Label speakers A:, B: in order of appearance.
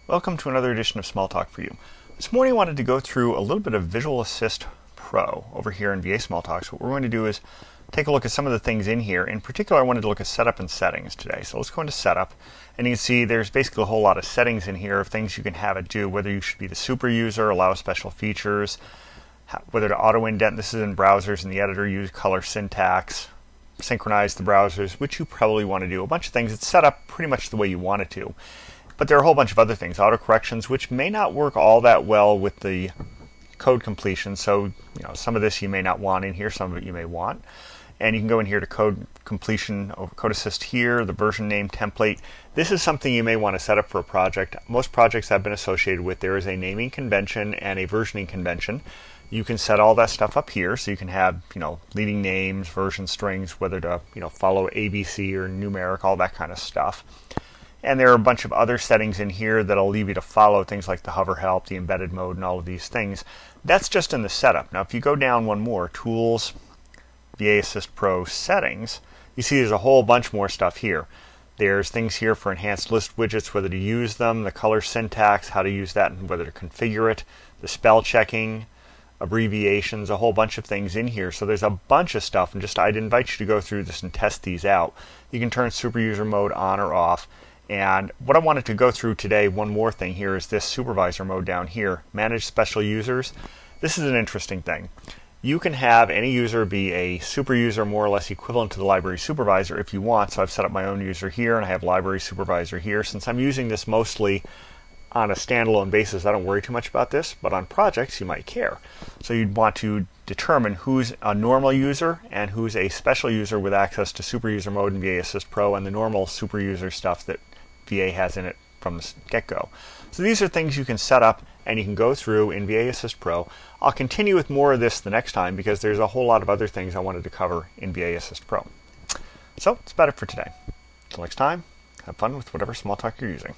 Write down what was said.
A: Welcome to another edition of Smalltalk for You. This morning I wanted to go through a little bit of Visual Assist Pro over here in VA Smalltalk. So what we're going to do is take a look at some of the things in here. In particular, I wanted to look at setup and settings today. So let's go into setup, and you can see there's basically a whole lot of settings in here of things you can have it do, whether you should be the super user, allow special features, whether to auto indent, this is in browsers in the editor, use color syntax, synchronize the browsers, which you probably want to do. A bunch of things. It's set up pretty much the way you want it to. But there are a whole bunch of other things, auto corrections, which may not work all that well with the code completion. So, some of this you may not want in here, some of it you may want. And you can go in here to code completion, code assist here, the version name template. This is something you may want to set up for a project. Most projects I've been associated with, there is a naming convention and a versioning convention. You can set all that stuff up here, so you can have, leading names, version strings, whether to, follow ABC or numeric, all that kind of stuff. And there are a bunch of other settings in here that'll leave you to follow, things like the hover help, the embedded mode, and all of these things. That's just in the setup. Now if you go down one more, Tools, VA Assist Pro Settings, you see there's a whole bunch more stuff here. There's things here for enhanced list widgets, whether to use them, the color syntax, how to use that and whether to configure it, the spell checking, abbreviations, a whole bunch of things in here. So there's a bunch of stuff, and I'd invite you to go through this and test these out. You can turn super user mode on or off. And what I wanted to go through today, one more thing here, is this supervisor mode down here, manage special users. This is an interesting thing. You can have any user be a super user more or less equivalent to the library supervisor if you want. So I've set up my own user here and I have library supervisor here. Since I'm using this mostly on a standalone basis, I don't worry too much about this, but on projects you might care. So you'd want to determine who's a normal user and who's a special user with access to super user mode in VA Assist Pro and the normal super user stuff that VA has in it from the get-go. So these are things you can set up and you can go through in VA Assist Pro. I'll continue with more of this the next time because there's a whole lot of other things I wanted to cover in VA Assist Pro. So that's about it for today. Until next time, have fun with whatever Smalltalk you're using.